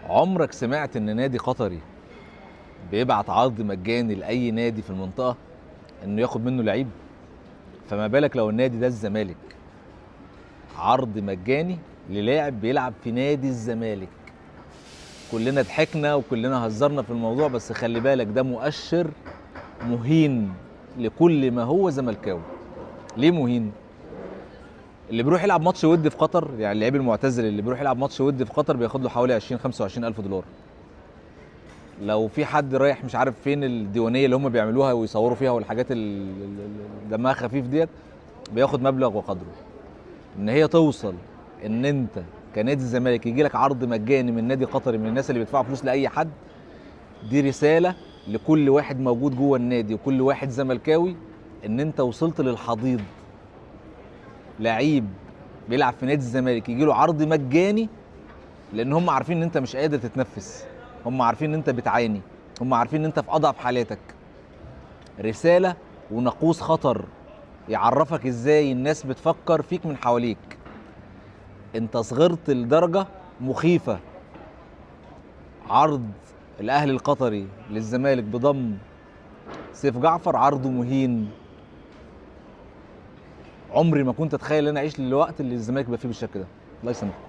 عمرك سمعت ان نادي قطري بيبعت عرض مجاني لاي نادي في المنطقه انه ياخد منه لعيب؟ فما بالك لو النادي ده الزمالك، عرض مجاني للاعب بيلعب في نادي الزمالك. كلنا ضحكنا وكلنا هزرنا في الموضوع، بس خلي بالك ده مؤشر مهين لكل ما هو زملكاوي. ليه مهين؟ اللي بيروح يلعب ماتش ودي في قطر، يعني اللعيب المعتزل اللي بيروح يلعب ماتش ودي في قطر بياخد له حوالي 25 الف دولار. لو في حد رايح مش عارف فين الديوانيه اللي هم بيعملوها ويصوروا فيها والحاجات اللي دمها خفيف ديت، بياخد مبلغ وقدره. ان هي توصل ان انت كنادي الزمالك يجي لك عرض مجاني من نادي قطري، من الناس اللي بيدفعوا فلوس لاي حد، دي رساله لكل واحد موجود جوه النادي وكل واحد زملكاوي ان انت وصلت للحضيض. لعيب بيلعب في نادي الزمالك يجي له عرض مجاني، لان هم عارفين ان انت مش قادر تتنفس، هم عارفين ان انت بتعاني، هم عارفين ان انت في اضعف حالاتك. رساله وناقوس خطر يعرفك ازاي الناس بتفكر فيك من حواليك. انت صغرت لدرجه مخيفه. عرض الاهلي القطري للزمالك بضم سيف جعفر عرضه مهين. عمري ما كنت اتخيل ان انا اعيش للوقت اللي الزمالك بقى فيه بالشكل ده. الله يسامحكم.